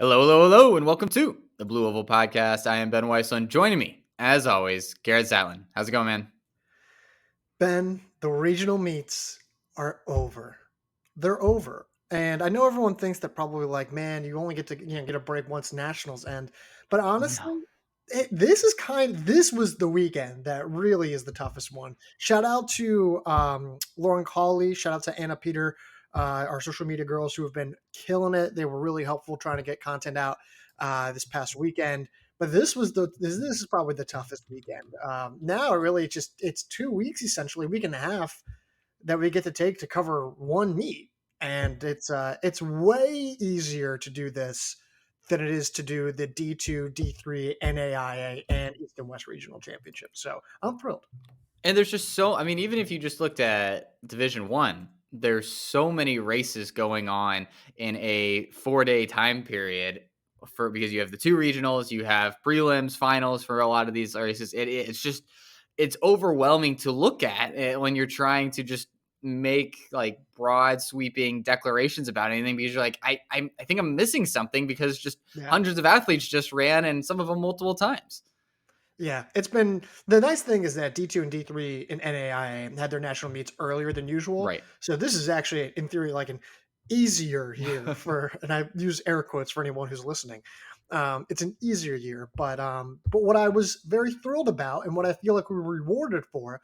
Hello, hello, hello, and welcome to the Blue Oval Podcast. I am Ben Weissland. Joining me, as always, Garrett Zatlin. How's it going, man? Ben, the regional meets are over. They're over. And I know everyone thinks that probably like, man, you only get to get a break once nationals end. But No. honestly, this was the weekend that really is the toughest one. Shout out to Lauren Colley. Shout out to Anna Peter, our social media girls who have been killing it. They were really helpful trying to get content out this past weekend. But this is probably the toughest weekend. Now really it's 2 weeks essentially, week and a half that we get to take to cover one meet, and it's way easier to do this than it is to do the D2, D3, NAIA, and East and West regional championships. So I'm thrilled. And there's just even if you just looked at Division One, there's so many races going on in a 4-day time period because you have the two regionals, you have prelims, finals for a lot of these races. It's overwhelming to look at when you're trying to just make like broad sweeping declarations about anything because you're like, I think I'm missing something because just Yeah. hundreds of athletes just ran and some of them multiple times. Yeah, it's been the nice thing is that D2 and D3 in NAIA had their national meets earlier than usual. Right. So this is actually, in theory, like an easier year for, and I use air quotes for anyone who's listening. It's an easier year, but what I was very thrilled about and what I feel like we were rewarded for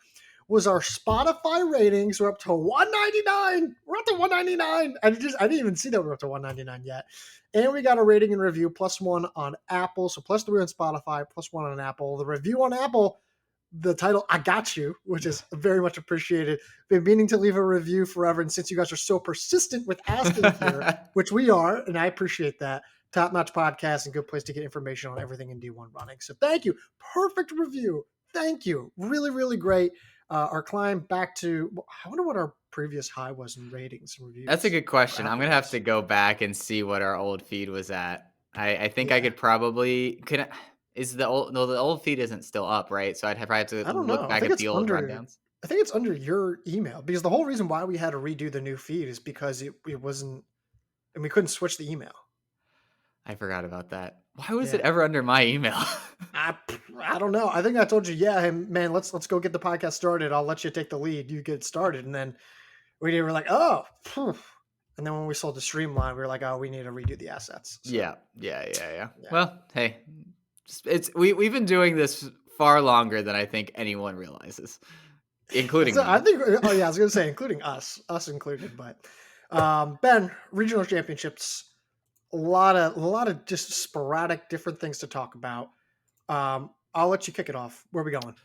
was our Spotify ratings were up to 199. We're up to 199. I didn't even see that we're up to 199 yet. And we got a rating and review +1 on Apple. So +3 on Spotify, +1 on Apple. The review on Apple, the title I Got You, which is very much appreciated. Been meaning to leave a review forever. And since you guys are so persistent with asking here, which we are, and I appreciate that, top notch podcast and good place to get information on everything in D1 running. So thank you. Perfect review. Thank you. Really, really great. Our climb back to, I wonder what our previous high was in ratings and reviews. That's a good question. I'm Apple gonna have was. to go back and see what our old feed was at. I think I Yeah. could probably is the old no the old feed isn't still up, right? So I'd have probably have I to don't look know. I back think at it's the old under. rundowns. I think it's under your email because the whole reason why we had to redo the new feed is because it wasn't, and we couldn't switch the email. I forgot about that. Why was it Yeah. ever under my email? I I don't know. I think I told you, yeah, hey, man, let's go get the podcast started. I'll let you take the lead. You get it started, and then we were like, oh, phew. And then when we sold the Streamline, we were like, oh, we need to redo the assets. So Yeah. yeah, Well, hey, we've been doing this far longer than I think anyone realizes, including I me. think. Oh yeah, I was gonna say including us included, but Ben, regional championships, a lot of just sporadic different things to talk about. I'll let you kick it off. Where are we going?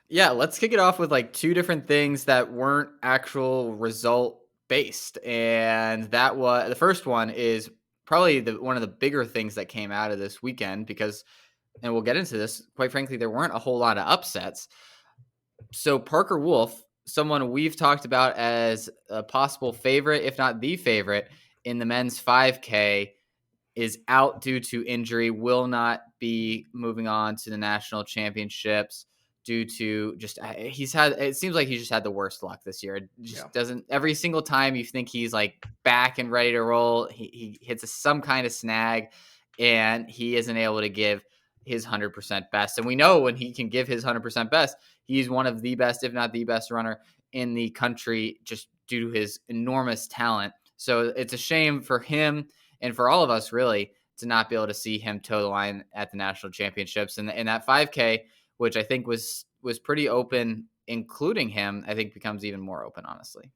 Yeah, let's kick it off with like two different things that weren't actual result based. And that was the first one is probably one of the bigger things that came out of this weekend because, and we'll get into this, quite frankly, there weren't a whole lot of upsets. So Parker Wolfe, someone we've talked about as a possible favorite, if not the favorite, in the men's 5K, is out due to injury, will not be moving on to the national championships due to just it seems like he's just had the worst luck this year. It just doesn't, every single time you think he's like back and ready to roll, he hits some kind of snag and he isn't able to give his 100% best. And we know when he can give his 100% best, he's one of the best, if not the best runner in the country just due to his enormous talent. So it's a shame for him and for all of us really to not be able to see him toe the line at the national championships. And that 5K, which I think was pretty open, including him, I think becomes even more open, honestly.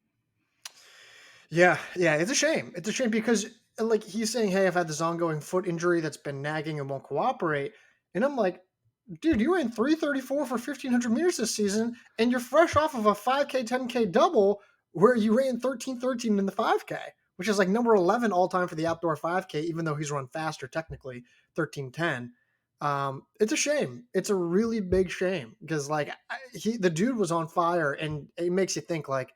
Yeah, it's a shame. It's a shame because like he's saying, hey, I've had this ongoing foot injury that's been nagging and won't cooperate, and I'm like, dude, you ran 3:34 for 1,500 meters this season, and you're fresh off of a 5K, 10K double where you ran 13:13 in the 5K, which is like number 11 all time for the outdoor 5K, even though he's run faster technically, 13:10. It's a shame. It's a really big shame because like the dude was on fire, and it makes you think like,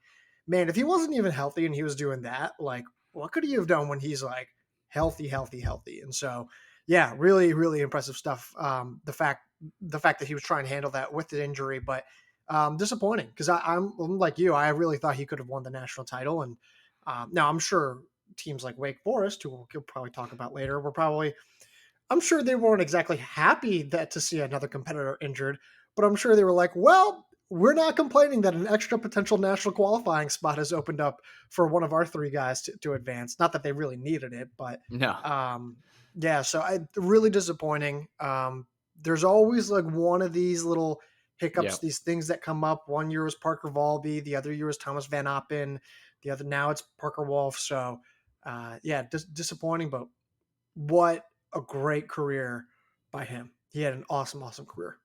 man, if he wasn't even healthy and he was doing that, like, what could he have done when he's like healthy, healthy, healthy? And so, yeah, really, really impressive stuff. The fact that he was trying to handle that with the injury, but disappointing because I'm like you. I really thought he could have won the national title, and now I'm sure teams like Wake Forest, who we'll probably talk about later, were probably, I'm sure they weren't exactly happy that to see another competitor injured, but I'm sure they were like, well, we're not complaining that an extra potential national qualifying spot has opened up for one of our three guys to advance. Not that they really needed it, but No. um, yeah, so really disappointing. There's always like one of these little hiccups, Yep. these things that come up. One year was Parker Volby, the other year was Thomas Van Oppen, the other now it's Parker Wolfe. So yeah, disappointing, but what a great career by him. He had an awesome, awesome career.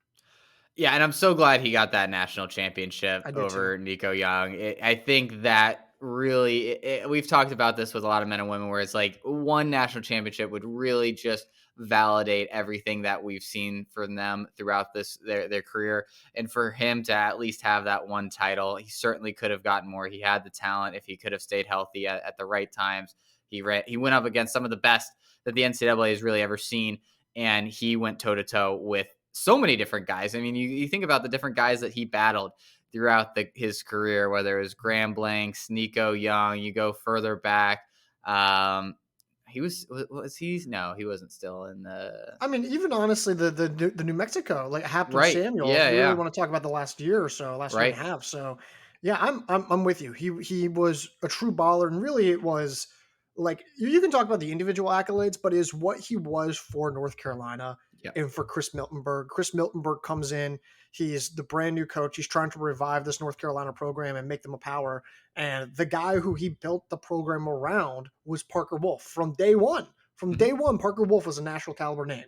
Yeah, and I'm so glad he got that national championship I did too. over Nico Young. I think that really, we've talked about this with a lot of men and women, where it's like one national championship would really just validate everything that we've seen from them throughout their career. And for him to at least have that one title, he certainly could have gotten more. He had the talent if he could have stayed healthy at the right times. He went up against some of the best that the NCAA has really ever seen, and he went toe to toe with so many different guys. I mean, you think about the different guys that he battled throughout his career, whether it was Graham Blanks, Nico Young, you go further back. He was he? No, he wasn't still in the. I mean, even honestly, the New Mexico, like Hapton Right. Samuel, if Yeah. you really Yeah. want to talk about the last year or so, last year and Right. a half. So yeah, I'm with you. He was a true baller, and really it was like you can talk about the individual accolades, but is what he was for North Carolina Yeah. and for Chris Miltenberg. Chris Miltenberg comes in, he's the brand new coach. He's trying to revive this North Carolina program and make them a power. And the guy who he built the program around was Parker Wolfe from day one. From Mhm. day one, Parker Wolfe was a national caliber name.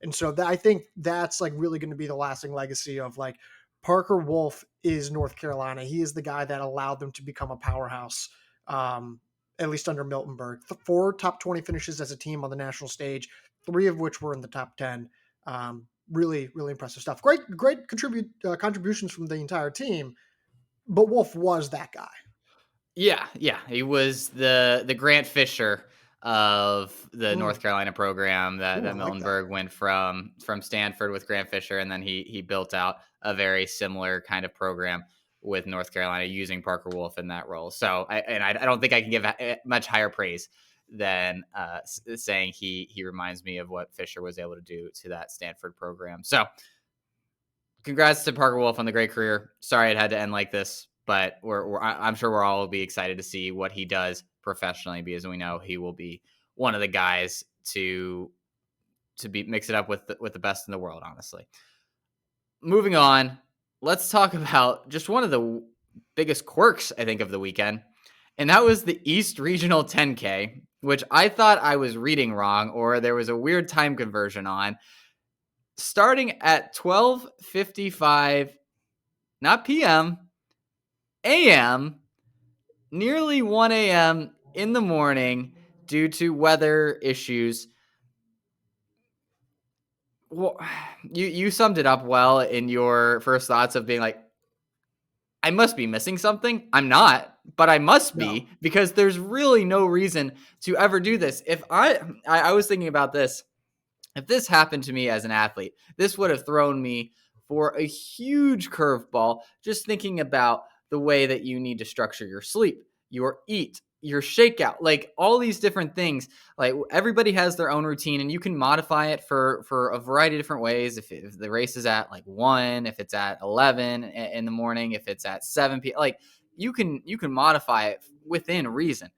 And so I think that's like really going to be the lasting legacy of like Parker Wolfe is North Carolina. He is the guy that allowed them to become a powerhouse, at least under Miltenberg. 4 top 20 finishes as a team on the national stage, 3 of which were in the top 10. Really, really impressive stuff. Great contributions from the entire team. But Wolfe was that guy. Yeah, yeah, he was the Grant Fisher of the Mm. North Carolina program Ooh, that I like that. Miltenberg went from Stanford with Grant Fisher, and then he built out a very similar kind of program with North Carolina using Parker Wolfe in that role. So I don't think I can give much higher praise than saying he reminds me of what Fisher was able to do to that Stanford program. So congrats to Parker Wolfe on the great career. Sorry it had to end like this, but I'm sure we're all will be excited to see what he does professionally, because we know he will be one of the guys to be mix it up with the best in the world. Honestly, moving on, let's talk about just one of the biggest quirks I think of the weekend, and that was the East Regional 10K, which I thought I was reading wrong or there was a weird time conversion on. Starting at 12:55, not PM, AM, nearly 1 a.m. in the morning due to weather issues. Well, you summed it up well in your first thoughts of being like, I must be missing something. I'm not, but I must No. be, because there's really no reason to ever do this. If I was thinking about this, if this happened to me as an athlete, this would have thrown me for a huge curveball, just thinking about the way that you need to structure your sleep, your eat, your shakeout, like all these different things. Like everybody has their own routine, and you can modify it for a variety of different ways. If the race is at like 1, if it's at 11 in the morning, if it's at 7 p.m., like you can modify it within reason.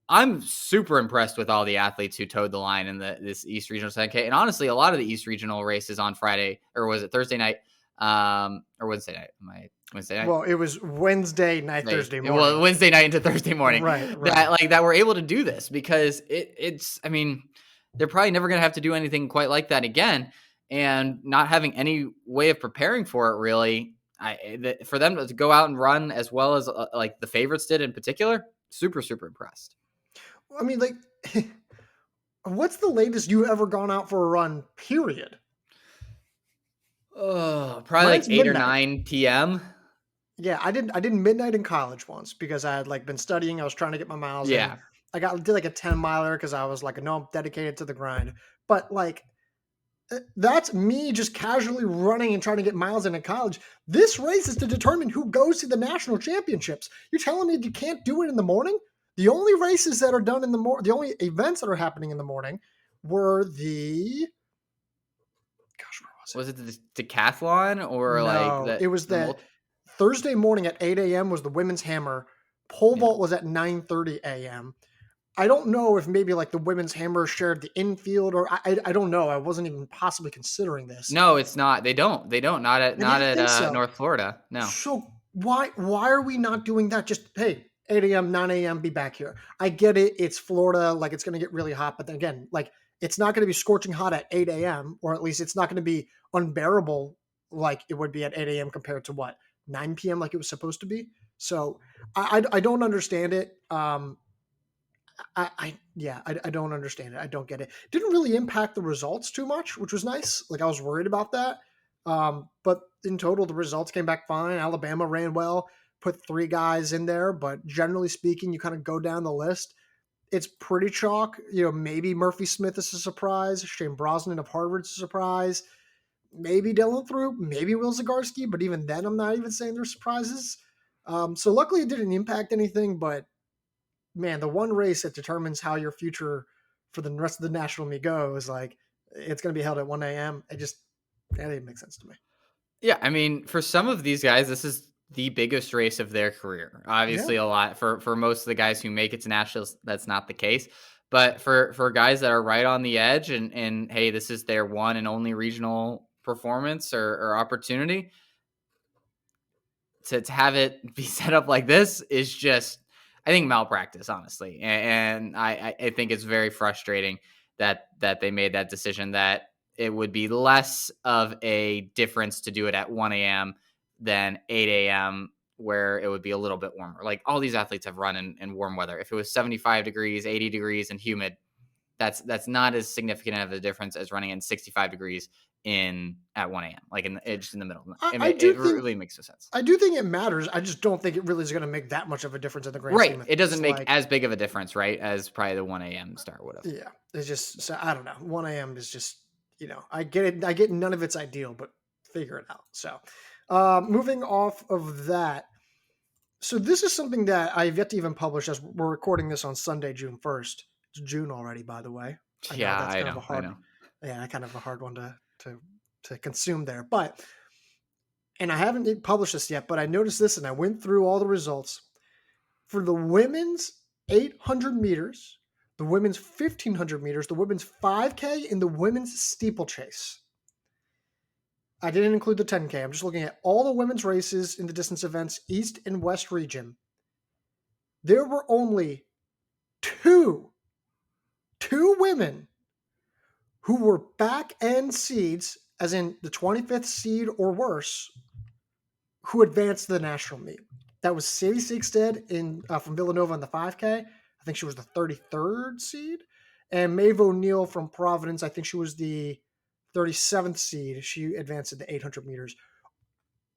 I'm super impressed with all the athletes who towed the line in this East Regional 10K. And honestly, a lot of the East Regional races on Friday, or was it Thursday night? Or Wednesday night? Wednesday night? Well, it was Wednesday night, Thursday Well, morning. Wednesday night into Thursday morning. Right, right. That we're able to do this, because it's, I mean, they're probably never going to have to do anything quite like that again. And not having any way of preparing for it, really, for them to go out and run as well as like the favorites did in particular, super, super impressed. I mean, like, what's the latest you ever gone out for a run? Period. Oh, probably like Mine's 8 or midnight. 9 PM. Yeah, I did midnight in college once because I had like been studying. I was trying to get my miles in. Yeah. Did like a 10 miler because I was like, no, I'm dedicated to the grind. But like that's me just casually running and trying to get miles in college. This race is to determine who goes to the national championships. You're telling me you can't do it in the morning? The only races that are done in the only events that are happening in the morning were the gosh, where was it? Was it the decathlon or like No, it was the that multi? Thursday morning at 8 a.m. was the women's hammer. Pole Yeah. vault was at 9:30 a.m. I don't know if maybe like the women's hammer shared the infield, or I don't know. I wasn't even possibly considering this. No, it's not. They don't. They don't. I Not didn't at think so. North Florida. No. So why are we not doing that? Just hey, 8 a.m., 9 a.m., be back here. I get it. It's Florida, like it's gonna get really hot, but then again, like it's not gonna be scorching hot at 8 a.m., or at least it's not gonna be unbearable like it would be at 8 a.m. compared to what 9 p.m. like it was supposed to be. So I don't understand it. I don't understand it. I don't get it. Didn't really impact the results too much, which was nice. Like I was worried about that. But in total, the results came back fine. Alabama ran well, put 3 guys in there, but generally speaking, you kind of go down the list. It's pretty chalk. Maybe Murphy Smith is a surprise. Shane Brosnan of Harvard's a surprise. Maybe Dylan Throop, maybe Will Zagarsky, but even then, I'm not even saying they're surprises. So luckily, it didn't impact anything, but man, the one race that determines how your future for the rest of the national meet goes, like it's going to be held at 1 a.m. That didn't make sense to me. Yeah, I mean, for some of these guys, this is the biggest race of their career. Yeah. Obviously, a lot for most of the guys who make it to nationals, that's not the case. But for guys that are right on the edge, and hey, this is their one and only regional performance or opportunity, to have it be set up like this is just, I think, malpractice, honestly. And I think it's very frustrating that they made that decision, that it would be less of a difference to do it at 1 a.m. than 8 a.m., where it would be a little bit warmer. Like all these athletes have run in warm weather. If it was 75 degrees, 80 degrees and humid, that's not as significant of a difference as running in 65 degrees in at 1 a.m. Like just in the middle of the night. I, I I mean, do it think really makes no sense. I do think it matters. I just don't think it really is going to make that much of a difference in the grand Right. scheme of It doesn't things. make Like, as big of a difference, right, as probably the 1 a.m. start would have. yeah, it's just so I don't know. 1 a.m. is just I get it. I get none of it's ideal, but figure it out. So, moving off of that. So this is something that I've yet to even publish as we're recording this on Sunday, June 1st. It's June already, by the way. I know Yeah, that's I kind of a know. I hard, know. yeah, kind of a hard one to consume there. But and I haven't published this yet, but I noticed this and I went through all the results for the women's 800 meters, the women's 1500 meters, the women's 5K, and the women's steeplechase. I didn't include the 10K. I'm just looking at all the women's races in the distance events, East and West region. There were only two women who were back end seeds, as in the 25th seed or worse, who advanced to the national meet. That was Sadie Siegstead from Villanova in the 5K. I think she was the 33rd seed. And Maeve O'Neill from Providence, I think she was the 37th seed. She advanced to the 800 meters.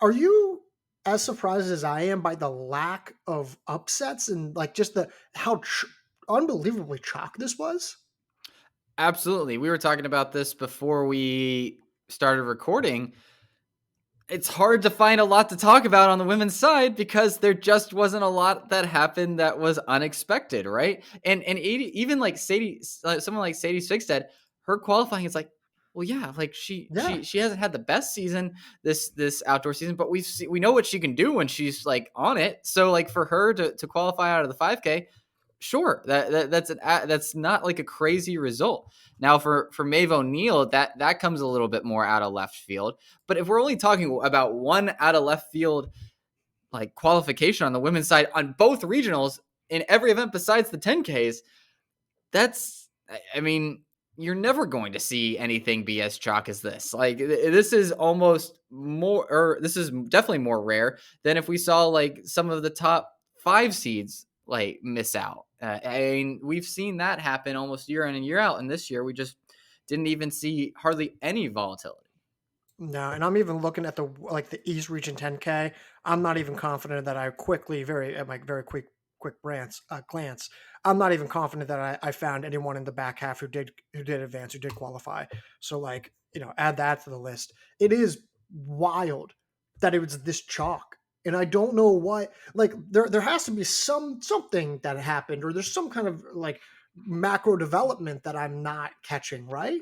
Are you as surprised as I am by the lack of upsets and like just the how unbelievably chalk this was? Absolutely. We were talking about this before we started recording. It's hard to find a lot to talk about on the women's side because there just wasn't a lot that happened that was unexpected, right? And even like someone like Sadie Stigstad, her qualifying is like, well, yeah, like Yeah. she hasn't had the best season this outdoor season, but we know what she can do when she's like on it. So like for her to qualify out of the 5K, sure, that's not like a crazy result. Now for Maeve O'Neill, that comes a little bit more out of left field. But if we're only talking about one out of left field like qualification on the women's side on both regionals in every event besides the 10Ks, that's, I mean, you're never going to see anything be as chalk as this. Like this is almost more, or this is definitely more rare than if we saw like some of the top 5 seeds like miss out. I mean, we've seen that happen almost year in and year out, and this year we just didn't even see hardly any volatility. No, and I'm even looking at the East Region 10K. I'm not even confident that I quickly, very at my very quick glance. I'm not even confident that I found anyone in the back half who did advance, who did qualify. So add that to the list. It is wild that it was this chalk. and I don't know why. Like there has to be something that happened, or there's some kind of like macro development that I'm not catching. Right?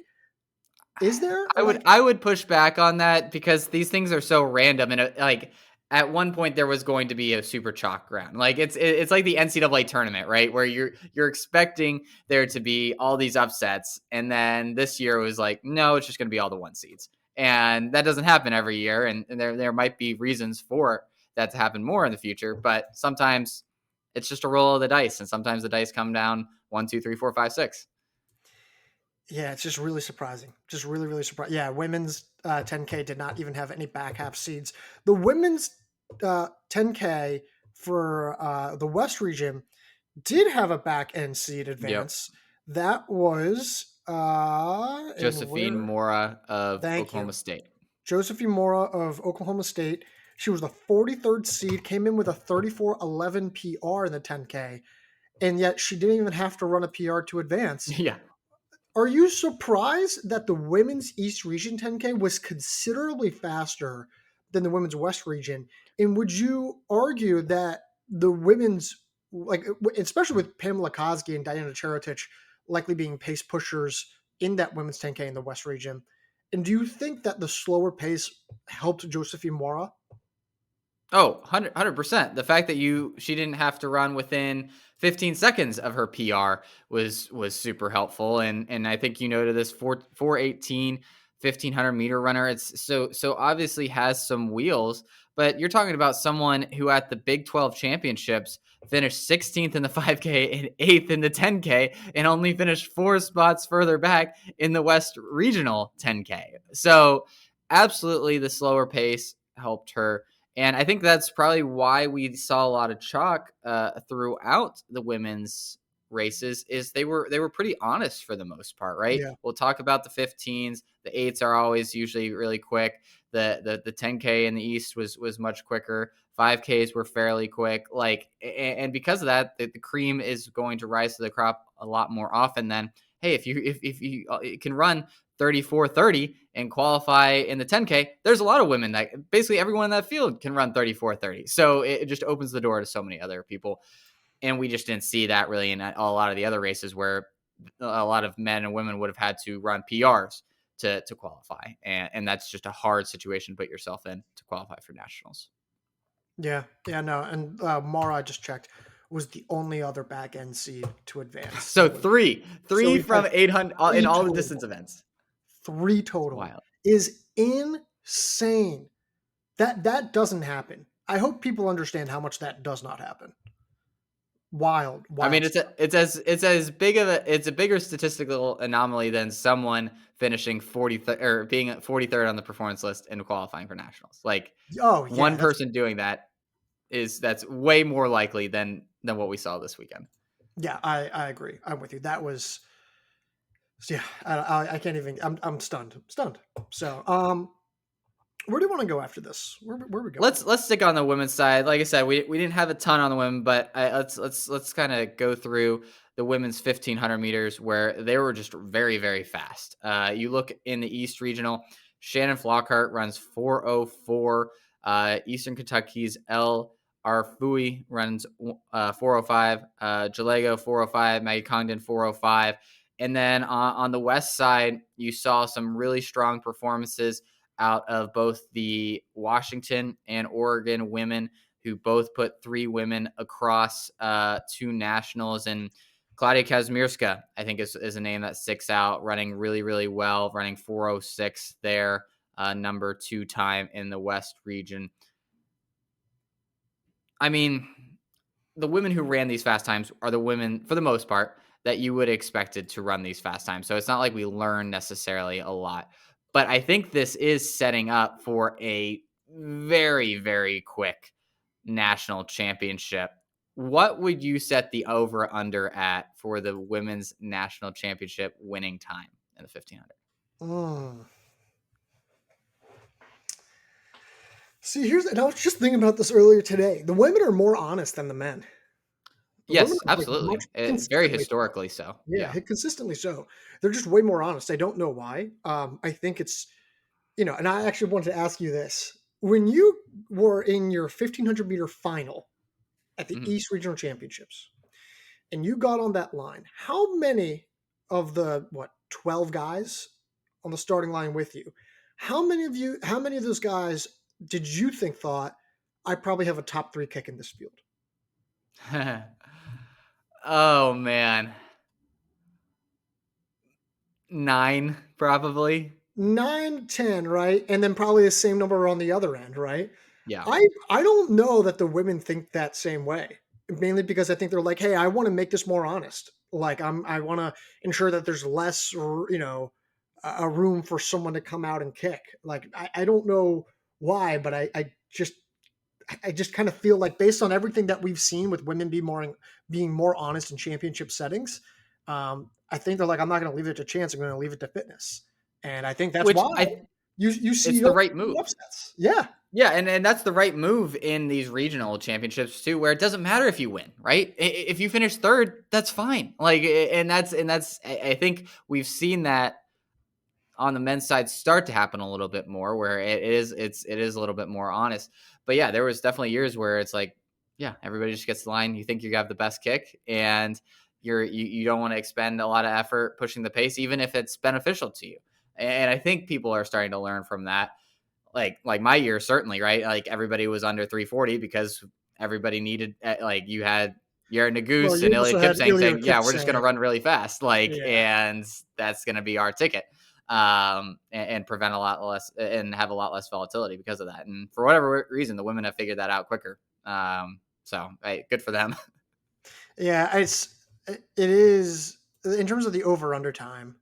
Is there like I would push back on that because these things are so random and like at one point there was going to be a super chalk round. Like it's like the NCAA tournament, right? Where you're expecting there to be all these upsets, and then this year it was like, no, it's just going to be all the one seeds, and that doesn't happen every year. And there might be reasons for that to happen more in the future, but sometimes it's just a roll of the dice, and sometimes the dice come down 1, 2, 3, 4, 5, 6. Yeah, it's just really surprising. Just really, really surprising. Yeah, women's 10K did not even have any back half seeds. The women's 10K for the West region did have a back end seed Yep. advance. That was and Josephine where? Mora of Thank you, Oklahoma State. Josephine Mora of Oklahoma State. She was the 43rd seed, came in with a 34:11 PR in the 10K, and yet she didn't even have to run a PR to advance. Yeah. Are you surprised that the women's East region 10K was considerably faster than the women's West region? And would you argue that the women's, like, especially with Pamela Kosgei and Diana Cheretich likely being pace pushers in that women's 10K in the West region, and do you think that the slower pace helped Josephine Mora? Oh, 100%. The fact that she didn't have to run within 15 seconds of her PR was super helpful. And I think you noted this 418 1500-meter runner. It's so obviously has some wheels, but you're talking about someone who at the Big 12 championships finished 16th in the 5K and 8th in the 10K and only finished 4 spots further back in the West Regional 10K. So absolutely the slower pace helped her, and I think that's probably why we saw a lot of chalk throughout the women's races. Is they were pretty honest for the most part, right? Yeah. We'll talk about the 15s. The 8s are always usually really quick. The 10K in the East was much quicker. 5Ks were fairly quick. Like, and because of that, the cream is going to rise to the crop a lot more often than, hey, if you can run 34:30 and qualify in the 10K, there's a lot of women that basically everyone in that field can run 34:30. So it just opens the door to so many other people. And we just didn't see that really in a lot of the other races where a lot of men and women would have had to run PRs to qualify. And that's just a hard situation to put yourself in to qualify for nationals. Yeah. Yeah. No. And Mara, I just checked, was the only other back end seed to advance. So three, So three we've had from 800 in three all the total. distance events. Three It's total wild. is insane. That doesn't happen. I hope people understand how much that does not happen. Wild, I mean, wild stuff. it's as big of it's a bigger statistical anomaly than someone finishing 40 or being at 43rd on the performance list and qualifying for nationals. Like Oh yeah, one that's person doing that that's way more likely than what we saw this weekend. yeah. I agree. I'm with you. That was yeah. I can't even. I'm stunned. Stunned. So where do you want to go after this? Where are we going? Let's stick on the women's side. Like I said, we didn't have a ton on the women, but let's kind of go through the women's 1500 meters where they were just very very fast. You look in the East Regional, Shannon Flockhart runs 4:04. Eastern Kentucky's L. Arfui runs 4:05. Jalego 4:05. Maggie Congdon 4:05. And then on the west side, you saw some really strong performances out of both the Washington and Oregon women, who both put 3 women across 2 nationals. And Claudia Kazmierska, I think, is a name that sticks out, running really, really well, running 4:06 there, number 2 time in the West region. I mean, the women who ran these fast times are the women, for the most part, that you would expected to run these fast times. So it's not like we learn necessarily a lot. But I think this is setting up for a very, very quick national championship. What would you set the over under at for the women's national championship winning time in the 1500? Mm. See, here's and I was just thinking about this earlier today. The women are more honest than the men. The women Yes, are like much absolutely. Very consistently so. historically so. Yeah, Yeah. consistently so. They're just way more honest. I don't know why. I think it's and I actually wanted to ask you this: when you were in your 1500-meter final at the Mhm. East Regional Championships, and you got on that line, how many of the 12 guys on the starting line with you, how many of those guys did you think thought I probably have a top 3 kick in this field? Oh, man. 9, probably. 9, 10, right? And then probably the same number on the other end, right? Yeah. I don't know that the women think that same way. Mainly because I think they're like, "Hey, I want to make this more honest. Like I want to ensure that there's less, a room for someone to come out and kick." Like I don't know why, but I just kind of feel like based on everything that we've seen with women being more honest in championship settings, I think they're like, I'm not going to leave it to chance. I'm going to leave it to fitness, and I think that's Which why you it's the don't right see move. upsets. Yeah, Yeah, and that's the right move in these regional championships too, where it doesn't matter if you win, right? If you finish third, that's fine. Like, and that's I think we've seen that on the men's side start to happen a little bit more, where it is a little bit more honest. But yeah, there was definitely years where it's like, yeah, everybody just gets the line. You think you have the best kick, and you don't want to expend a lot of effort pushing the pace, even if it's beneficial to you. And I think people are starting to learn from that, like my year certainly, right? Like everybody was under 340 because everybody needed, like you had Jared well, Nagoose you and also Elliot had Kipsang Ilya saying, yeah, we're just going to Kipsang. run really fast, like, Yeah, and that's going to be our ticket, and prevent a lot less and have a lot less volatility because of that. And for whatever reason, the women have figured that out quicker. So hey, good for them. yeah. It is in terms of the over under time.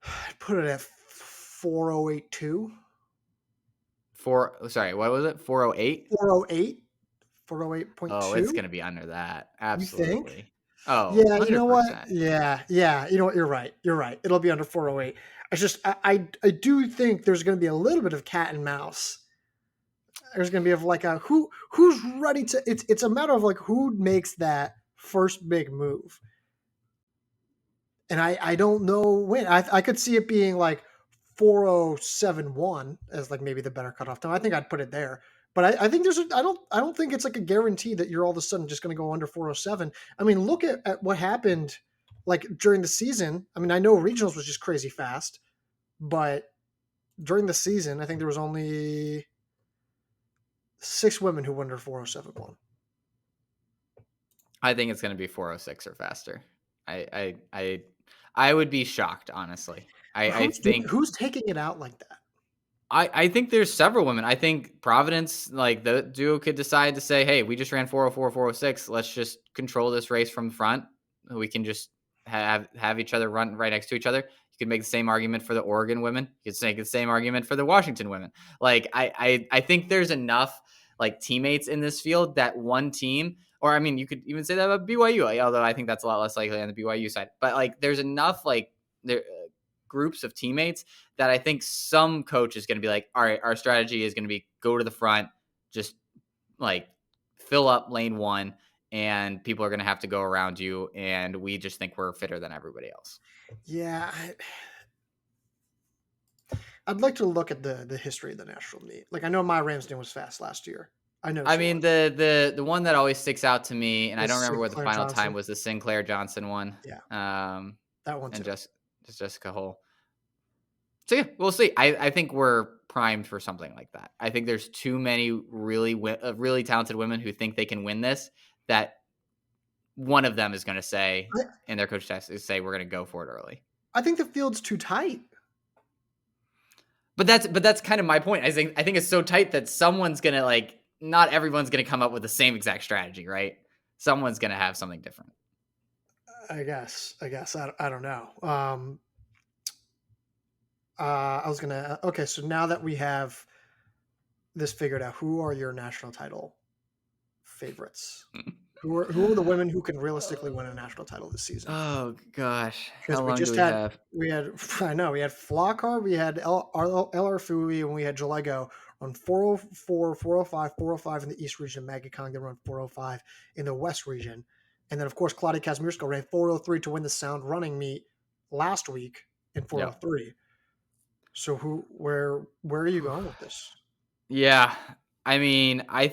I'd put it at 4082, Sorry, what was it? 408? 408, Oh, it's 408.2. going to be under that. You think? Absolutely. Oh, Yeah, you know what? 100%. Yeah. You know what? You're right. You're right. It'll be under 408. I just, I do think there's going to be a little bit of cat and mouse. There's going to be of like a who's ready to. It's a matter of like who makes that first big move. And I don't know when. I could see it being like 4071 as like maybe the better cutoff time. I think I'd put it there. But I think I don't think it's like a guarantee that you're all of a sudden just going to go under 407. I mean, look at what happened like during the season. I mean, I know regionals was just crazy fast, but during the season, I think there was only 6 women who went under 4071. I think it's going to be 406 or faster. I I I I would be shocked, honestly. I think Who's taking it out like that? I think there's several women. I think Providence, like the duo, could decide to say, "Hey, we just ran 404, 406. Let's just control this race from the front. We can just have each other run right next to each other." You could make the same argument for the Oregon women. You could make the same argument for the Washington women. Like I think there's enough like teammates in this field that one team, or I mean, you could even say that about BYU, although I think that's a lot less likely on the BYU side. But like, there's enough like there groups of teammates that I think some coach is going to be like, all right, our strategy is going to be go to the front, just like fill up lane one, and people are going to have to go around you. And we just think we're fitter than everybody else. Yeah, I'd like to look at the history of the national meet. Like I know my Ramsden was fast last year. I know I she mean, was. the one that always sticks out to me, and I don't Was remember what the Sinclair final time Johnson. was, the Sinclair Johnson one, Yeah, um, that one and too. just Jessica Hull. So yeah, we'll see. I think we're primed for something like that. I think there's too many really talented women who think they can win this, that one of them is going to say I, in their coach test is say we're going to go for it early. I think the field's too tight. But that's kind of my point. I think it's so tight that someone's going to, like, not everyone's going to come up with the same exact strategy, right? Someone's going to have something different. I guess. I don't know. I was gonna. Okay, so now that we have this figured out, who are your national title favorites? Who are the women who can realistically win a national title this season? Oh gosh, Because how we long do just we had have? we had I know we had Flockhart, we had El Arfui, and we had Jalego on 404, 405, 405 in the East region. Maggie Condon run 405 in the West region, and then of course Claudia Kazmierska ran 403 to win the Sound running meet last week in Yeah. 403. So where are you going with this? Yeah. I mean, I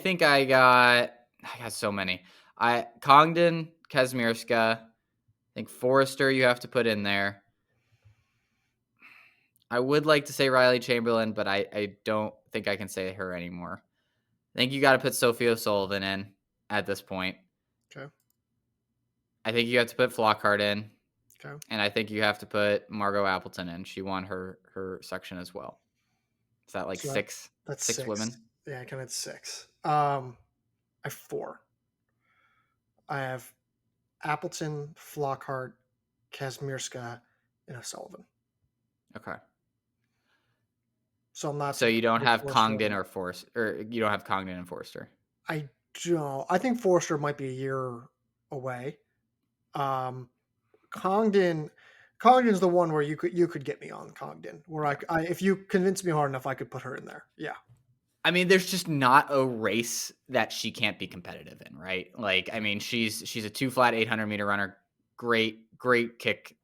got so many. Congdon, Kazmierska, I think Forrester you have to put in there. I would like to say Riley Chamberlain, but I don't think I can say her anymore. I think you got to put Sophie O'Sullivan in at this point. Okay. I think you have to put Flockhart in, Okay. and I think you have to put Margot Appleton in. She won her section as well. Is that like So that's six six. women? Yeah, I counted six. I have four. I have Appleton, Flockhart, Kazmierska, and O'Sullivan. Okay. So I'm not So you don't putting have Forster Congdon in. or Forrester, or you don't have Congdon and Forrester. I don't. I think Forster might be a year away. Um, Congdon, Congdon's the one where you could get me on Congdon. Where Yeah. if you convince me hard enough, I could put her in there. Yeah. I mean, there's just not a race that she can't be competitive in, right? Like, I mean, she's a two flat 800-meter runner. Great kick,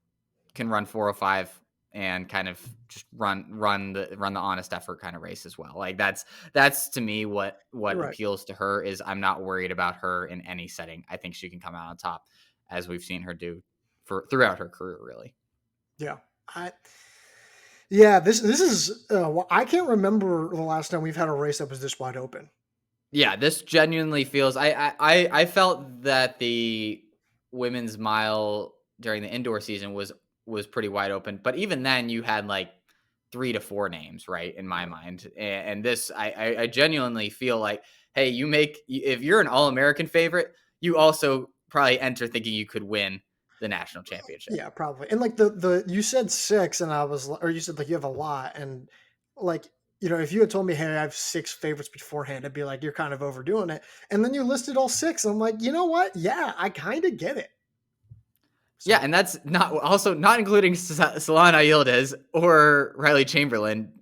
can run 405 and kind of just run the honest effort kind of race as well. Like that's to me what You're right. appeals to her is I'm not worried about her in any setting. I think she can come out on top as we've seen her do for throughout her career, really. Yeah. I Yeah, this is I can't remember the last time we've had a race that was this wide open. Yeah, this genuinely feels. I felt that the women's mile during the indoor season was pretty wide open, but even then, you had like 3 to 4 names, right? In my Yeah. mind, and this, I genuinely feel like, hey, if you're an All American favorite, you also probably enter thinking you could win the national championship. Yeah, probably. And like the you said six, and or you said like you have a lot, and like if you had told me, hey, I have six favorites beforehand, I'd be like, you're kind of overdoing it. And then you listed all six, and I'm like, you know what? Yeah, I kind of get it. Yeah, So and that's not including Solana Yildiz or Riley Chamberlain,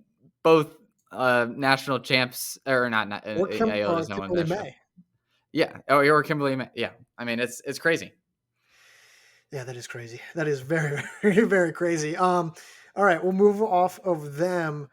both national champs or not. Yildiz no one Kimberly national. May. Yeah, or Kimberly. Yeah, I mean it's crazy. Yeah, that is crazy. That is very, very, very crazy. All right, we'll move off of them.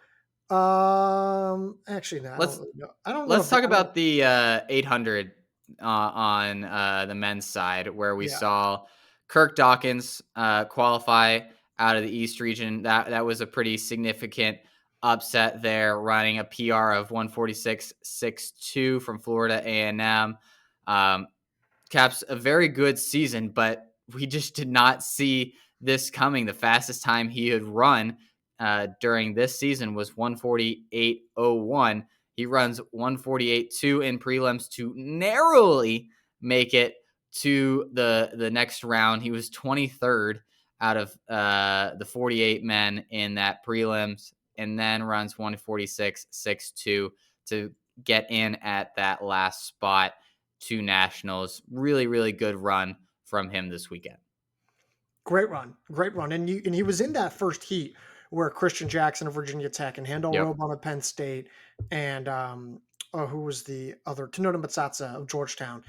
Actually, no, I don't Let's really know. I don't know let's if talk about the 800 on the men's side, where we yeah, saw Kirk Dawkins qualify out of the East region. That was a pretty significant upset there, running a PR of 146.62 from Florida A&M. Caps a very good season, but we just did not see this coming. The fastest time he had run during this season was 148.01. He runs 148.2 in prelims to narrowly make it to the next round. He was 23rd out of the 48 men in that prelims, and then runs 146.62 to get in at that last spot to nationals. Really, really good run from him this weekend. great run, and he was in that first heat where Christian Jackson of Virginia Tech and Handel Yep. Roban of Penn State and who was the other Tanoda Matsatsa of Georgetown.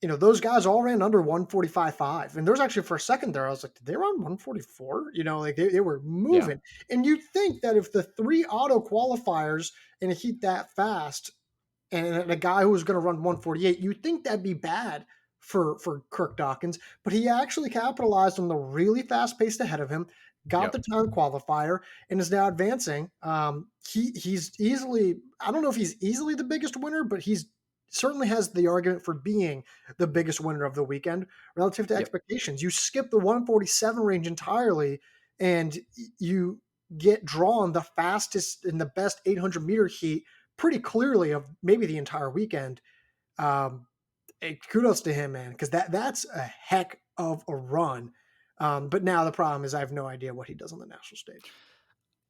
Those guys all ran under 145.5. And there's actually for a second there, I was like, did they run 144? Like they were Yeah. moving. And you'd think that if the three auto qualifiers in a heat that fast and a guy who was going to run 148, you'd think that'd be bad for Kirk Dawkins. But he actually capitalized on the really fast pace ahead of him, got Yep. the time qualifier, and is now advancing. He's easily, I don't know if he's easily the biggest winner, but he's certainly has the argument for being the biggest winner of the weekend relative to Yep. expectations. You skip the 147 range entirely, and you get drawn the fastest in the best 800-meter heat pretty clearly of maybe the entire weekend. Um, Kudos to him, man, because that's a heck of a run. But now the problem is I have no idea what he does on the national stage.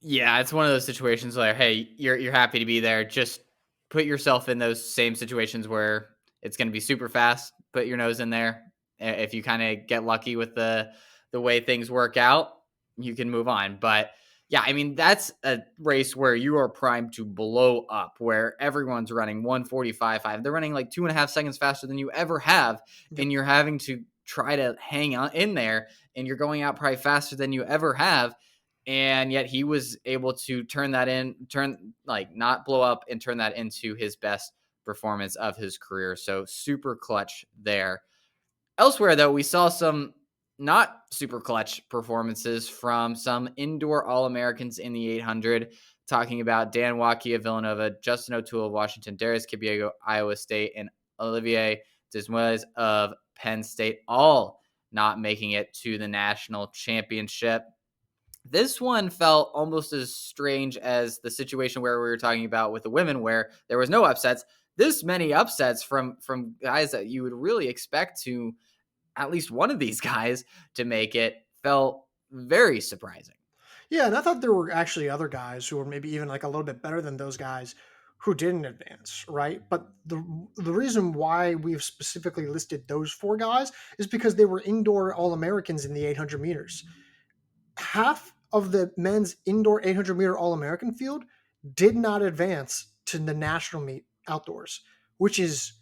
Yeah, it's one of those situations where, hey, you're happy to be there. Just put yourself in those same situations where it's going to be super fast. Put your nose in there. If you kind of get lucky with the way things work out, you can move on. But yeah, I mean that's a race where you are primed to blow up, where everyone's running 145.5. They're running like 2.5 seconds faster than you ever have, Yep. and you're having to try to hang on in there, and you're going out probably faster than you ever have. and yet he was able to not blow up and turn that into his best performance of his career. So super clutch there. Elsewhere, though, we saw some not super clutch performances from some indoor All Americans in the 800. Talking about Dan Waukee of Villanova, Justin O'Toole of Washington, Darius Kibiego, Iowa State, and Olivier Desmoulins of Penn State, all not making it to the national championship. This one felt almost as strange as the situation where we were talking about with the women, where there was no upsets. This many upsets from guys that you would really expect to at least one of these guys to make it felt very surprising. Yeah, and I thought there were actually other guys who were maybe even like a little bit better than those guys who didn't advance, right? But the reason why we've specifically listed those four guys is because they were indoor All Americans in the 800 meters. Half of the men's indoor 800-meter All American field did not advance to the national meet outdoors, which is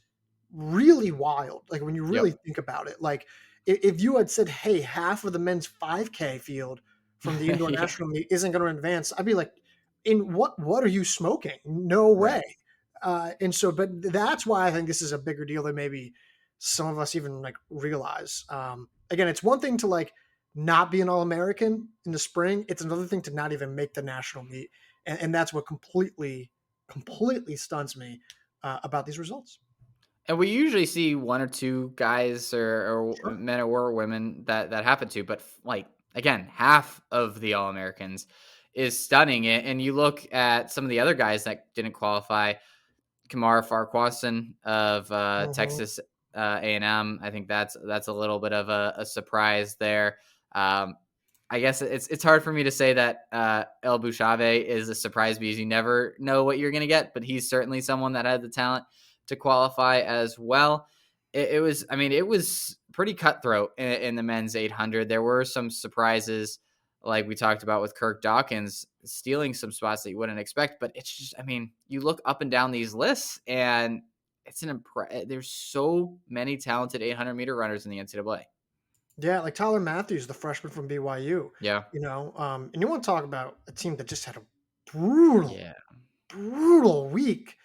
really wild. Like when you really Yep. think about it, like if you had said, "Hey, half of the men's 5K field from the indoor Yeah. national meet isn't going to advance," I'd be like, "In what are you smoking? No Right. way!" And so, but that's why I think this is a bigger deal than maybe some of us even like realize. Again, it's one thing to like not be an All American in the spring; it's another thing to not even make the national meet, and that's what completely stuns me about these results. And we usually see one or two guys or Sure. men or women that happen to, but like again, half of the All Americans is stunning. And you look at some of the other guys that didn't qualify. Kamara Farquharson of Mhm. Texas A&M. I think that's a little bit of a surprise there. Um, I guess it's hard for me to say that El Bouchave is a surprise because you never know what you're going to get, but he's certainly someone that had the talent to qualify as well. It was pretty cutthroat in the men's 800. There were some surprises, like we talked about with Kirk Dawkins stealing some spots that you wouldn't expect. But it's just, you look up and down these lists, and there's so many talented 800-meter runners in the NCAA. Yeah, like Tyler Matthews, the freshman from BYU, Yeah, and you want to talk about a team that just had a brutal, yeah. brutal week.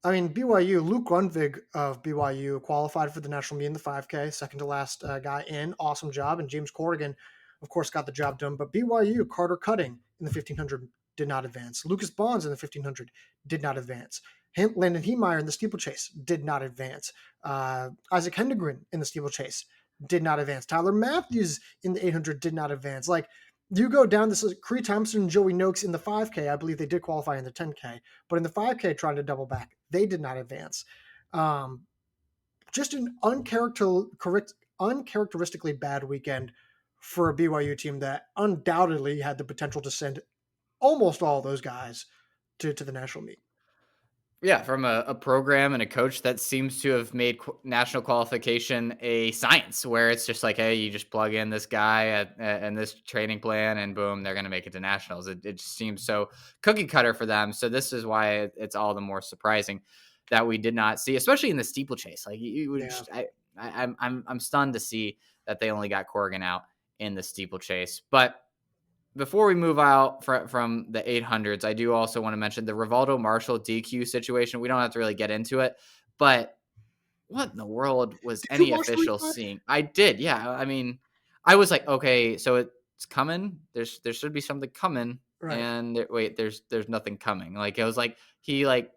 I mean, BYU, Luke Grunwig of BYU qualified for the national meet in the 5K, second to last guy in. Awesome job. And James Corrigan, of course, got the job done. But BYU, Carter Cutting in the 1500 did not advance. Lucas Bonds in the 1500 did not advance. Landon Heemeyer in the steeplechase did not advance. Isaac Hendegren in the steeplechase did not advance. Tyler Matthews in the 800 did not advance. Like, you go down this, Cree Thompson and Joey Noakes in the 5K. I believe they did qualify in the 10K, but in the 5K, trying to double back, they did not advance. Um, just an uncharacteristically bad weekend for a BYU team that undoubtedly had the potential to send almost all those guys to the national meet. Yeah, from a program and a coach that seems to have made national qualification a science, where it's just like, hey, you just plug in this guy and this training plan, and boom, they're going to make it to nationals. It just seems so cookie cutter for them. So this is why it's all the more surprising that we did not see, especially in the steeplechase. Like you would, Yeah. I'm stunned to see that they only got Corrigan out in the steeplechase, but before we move out from the 800s, I do also want to mention the Rivaldo Marshall DQ situation. We don't have to really get into it, but what in the world was Did you any watch the official replay? seeing? I did, yeah. I was like, okay, so it's coming. There should be something coming, Right. and wait, there's nothing coming. Like it was like he like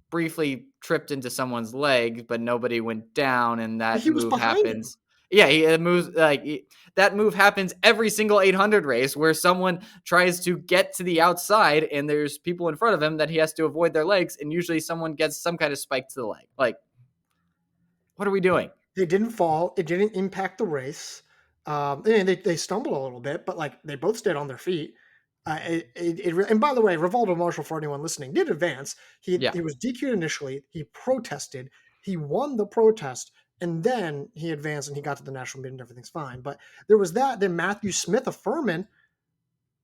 briefly tripped into someone's leg, but nobody went down, and that He was move behind him. happens. Yeah, it moves that move happens every single 800 race where someone tries to get to the outside and there's people in front of him that he has to avoid their legs, and usually someone gets some kind of spike to the leg. Like, what are we doing? They didn't fall. It didn't impact the race. And they stumbled a little bit, but like they both stayed on their feet. And by the way, Rivaldo Marshall, for anyone listening, did advance. Yeah. He was DQ'd initially. He protested. He won the protest, and then he advanced and he got to the national meet and everything's fine. But there was that. Then Matthew Smith of Furman,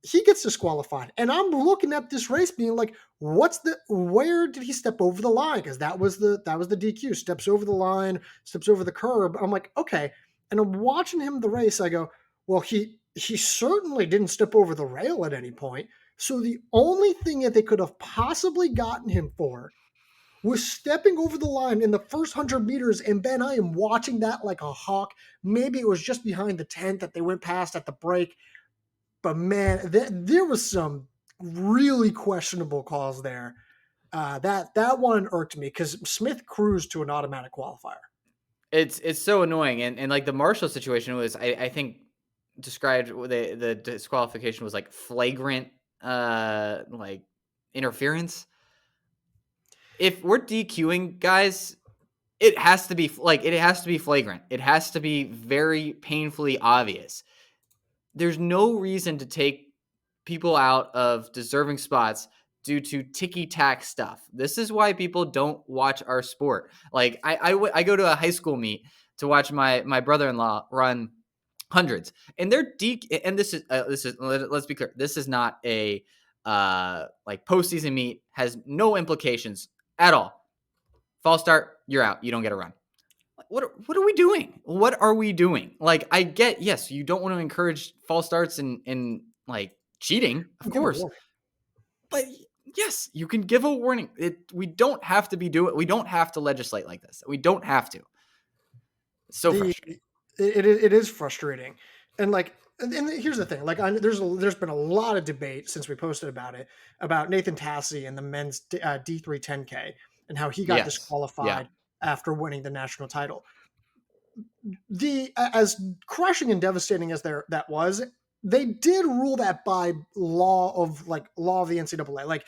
he gets disqualified. And I'm looking at this race being like, where did he step over the line? Because that was the DQ. Steps over the line, steps over the curb. I'm like, okay. And I'm watching him the race. I go, well, he certainly didn't step over the rail at any point. So the only thing that they could have possibly gotten him for was stepping over the line in the first 100 meters. And Ben, I am watching that like a hawk. Maybe it was just behind the tent that they went past at the break. But man, there was some really questionable calls there. That one irked me because Smith cruised to an automatic qualifier. It's so annoying, and like the Marshall situation was, I think described the disqualification was like flagrant, like interference. If we're DQing guys, it has to be flagrant. It has to be very painfully obvious. There's no reason to take people out of deserving spots due to ticky-tack stuff. This is why people don't watch our sport. Like I go to a high school meet to watch my brother-in-law run hundreds, and this is let's be clear. This is not a like postseason meet, has no implications at all. False start, you're out. You don't get a run. What are we doing? What are we doing? Like, I get, yes, you don't want to encourage false starts and like cheating, of course. But yes, you can give a warning. We don't have to we don't have to legislate like this. We don't have to. It's so frustrating. It is frustrating. And like, and here's the thing, like there's been a lot of debate since we posted about it, about Nathan Tassi and the men's D3 10K and how he got disqualified after winning the national title. As crushing and devastating as that was, they did rule that by law of the NCAA. Like,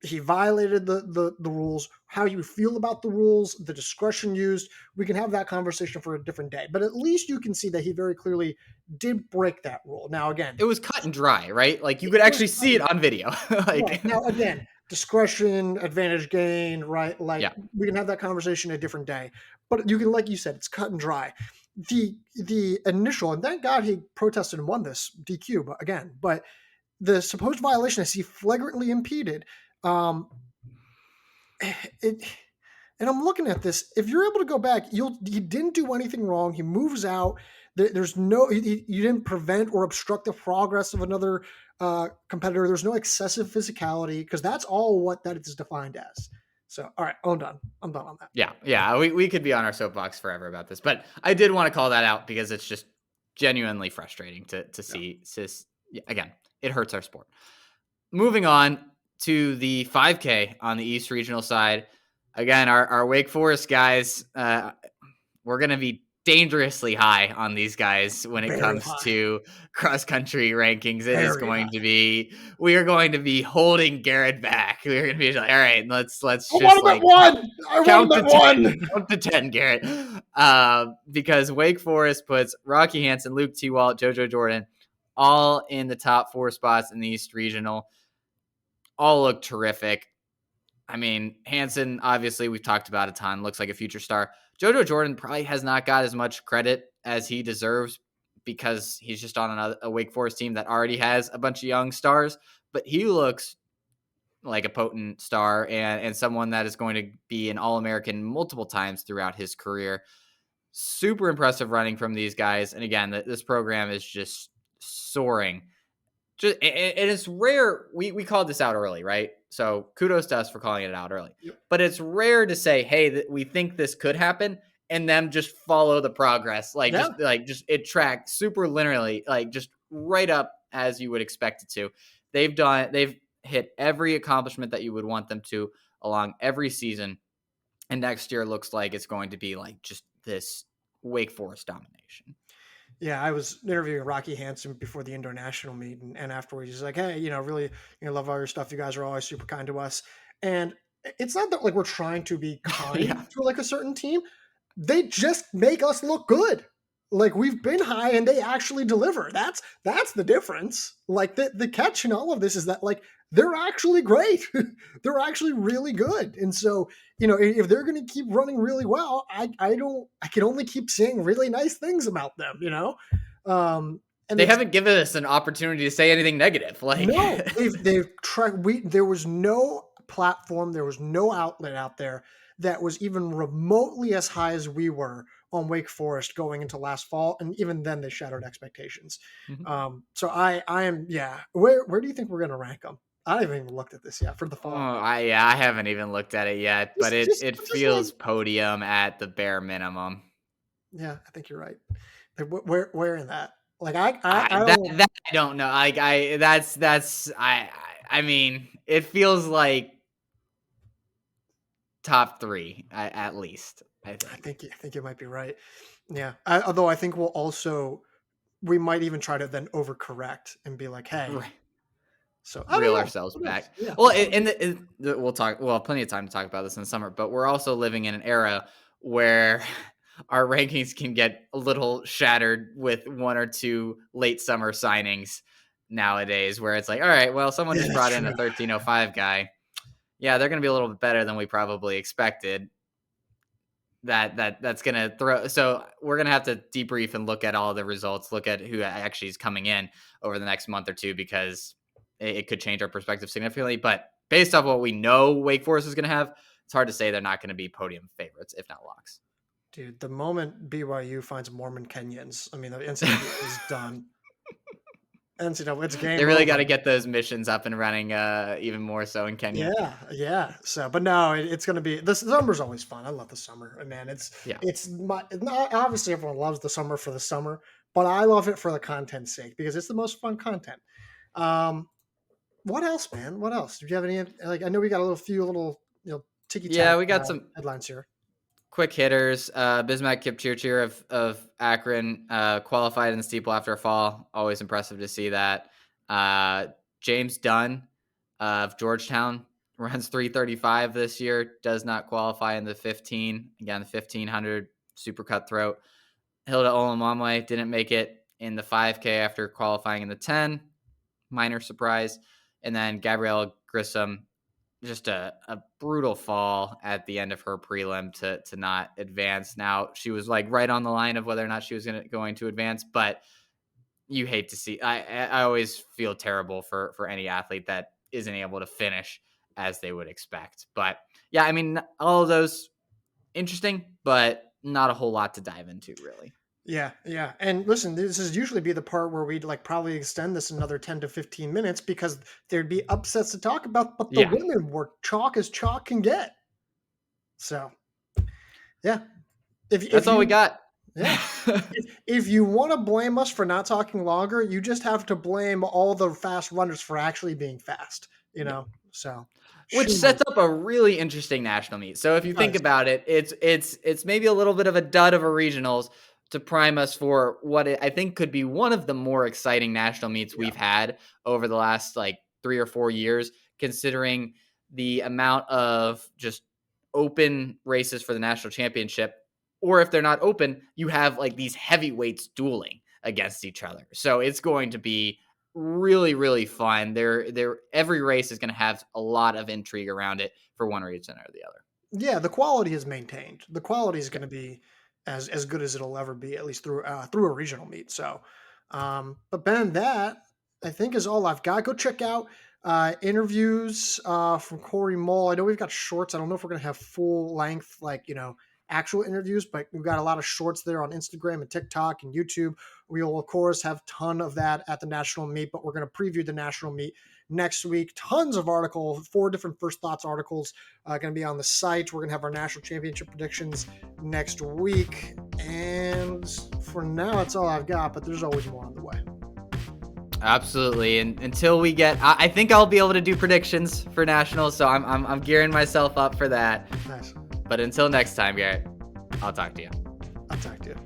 he violated the rules. How you feel about the rules, the discretion used, we can have that conversation for a different day. But at least you can see that he very clearly did break that rule. Now, again, it was cut and dry, right? Like, you could actually see it on video. Like, right. Now, again, discretion, advantage gain, right? Like, we can have that conversation a different day. But you can, like you said, it's cut and dry. The initial, and thank God he protested and won this DQ, but the supposed violation, as he flagrantly impeded, and I'm looking at this. If you're able to go back, he didn't do anything wrong. He moves out. There's no, you didn't prevent or obstruct the progress of another competitor. There's no excessive physicality, because that's all what that is defined as. So, all right, I'm done on that. Yeah. We could be on our soapbox forever about this, but I did want to call that out because it's just genuinely frustrating to see. Again, it hurts our sport. Moving on to the 5K on the East Regional side. Again, our Wake Forest guys, we're going to be dangerously high on these guys when it comes to cross country rankings. We are going to be holding Garrett back. We're going to be like, all right, let's just like count to 10, Garrett. Because Wake Forest puts Rocky Hansen, Luke T. Walt, JoJo Jordan all in the top 4 spots in the East Regional. All look terrific. I mean, Hansen, obviously, we've talked about a ton, looks like a future star. JoJo Jordan probably has not got as much credit as he deserves because he's just on a Wake Forest team that already has a bunch of young stars, but he looks like a potent star and someone that is going to be an All-American multiple times throughout his career. Super impressive running from these guys. And again, this program is just soaring. And it's rare. We called this out early, right? So kudos to us for calling it out early. Yep. But it's rare to say, hey, we think this could happen, and them just follow the progress. Just it tracked super linearly, like just right up as you would expect it to. They've hit every accomplishment that you would want them to along every season. And next year looks like it's going to be like just this Wake Forest domination. Yeah, I was interviewing Rocky Hansen before the Indoor National meet, and afterwards he's like, "Hey, really, love all your stuff. You guys are always super kind to us." And it's not that like we're trying to be kind to like a certain team. They just make us look good. Like, we've been high and they actually deliver. That's the difference. Like, the catch in all of this is that, like, they're actually great. They're actually really good. And so, if they're going to keep running really well, I can only keep saying really nice things about them, and they haven't given us an opportunity to say anything negative. Like, no, they've tried. There was no platform, there was no outlet out there that was even remotely as high as we were on Wake Forest going into last fall, and even then they shattered expectations. Mhm. So I am, yeah. Where do you think we're gonna rank them? I haven't even looked at this yet for the Oh, fall. I haven't even looked at it yet, but it Just like, feels podium at the bare minimum. yeah, I think you're right. Like, where in that? Like I I don't. that I don't know. Like that's I mean, it feels like top 3 at least, I think. I think you might be right. Yeah. Although I think we might even try to then overcorrect and be like, hey, Right. so I don't Reel know. ourselves Who knows? back. Yeah. Well, we'll talk. We'll have plenty of time to talk about this in the summer, but we're also living in an era where our rankings can get a little shattered with 1 or 2 late summer signings nowadays, where it's like, all right, well, someone Yeah, just that's brought in a true. 1305 guy. Yeah, they're going to be a little bit better than we probably expected. That's going to throw. So we're going to have to debrief and look at all the results, look at who actually is coming in over the next month or two, because it could change our perspective significantly. But based off what we know Wake Forest is going to have, it's hard to say they're not going to be podium favorites, if not locks. Dude, the moment BYU finds Mormon Kenyans, I mean, the NCAA is done. NCAA, it's They game really got over. to get those missions up and running even more so in Kenya. Yeah, yeah. So, but no, it's going to be this summer's always fun. I love the summer, and man, Yeah. it's my obviously everyone loves the summer for the summer, but I love it for the content's sake because it's the most fun content. Um, what else, man? What else? Do you have any like? I know we got a few little ticky tack Yeah, we got some headlines here. quick hitters. Bismack Kipchirchir of Akron qualified in the steeple after a fall. Always impressive to see that. James Dunn of Georgetown runs 335 this year. Does not qualify in the 15. Again, the 1500 super cutthroat. Hilda Olamamwe didn't make it in the 5K after qualifying in the 10. Minor surprise. And then Gabrielle Grissom, just a brutal fall at the end of her prelim to not advance. Now she was like right on the line of whether or not she was going to advance, but you hate to see. I always feel terrible for any athlete that isn't able to finish as they would expect. But yeah, I mean, all of those interesting, but not a whole lot to dive into really. Yeah, yeah. And listen, this is usually be the part where we'd like probably extend this another 10 to 15 minutes because there'd be upsets to talk about, but the Yeah, women were chalk as chalk can get. So, yeah. If that's all we you got. yeah. If you want to blame us for not talking longer, you just have to blame all the fast runners for actually being fast, you Yeah. know. So, Which shame on sets up a really interesting national meet. So if you you think guys. about it, it's maybe a little bit of a dud of a regionals to prime us for what I think could be one of the more exciting national meets Yeah. we've had over the last like 3 or 4 years, considering the amount of just open races for the national championship. Or if they're not open, you have like these heavyweights dueling against each other. So it's going to be really really fun. They're every race is going to have a lot of intrigue around it for one reason or the other. Yeah, the quality is maintained. The quality is Yeah. going to be as good as it'll ever be, at least through a regional meet. So, but Ben, that I think is all I've got. Go check out interviews from Corey Mole. I know we've got shorts. I don't know if we're going to have full length, like actual interviews, but we've got a lot of shorts there on Instagram and TikTok and YouTube. We'll of course have a ton of that at the national meet, but we're going to preview the national meet next week. Tons of articles, 4 different first thoughts articles going to be on the site. We're going to have our national championship predictions next week. And for now, that's all I've got, but there's always more on the way. Absolutely. And until we get, I think I'll be able to do predictions for nationals. So I'm gearing myself up for that. Nice. But until next time, Garrett, I'll talk to you. I'll talk to you.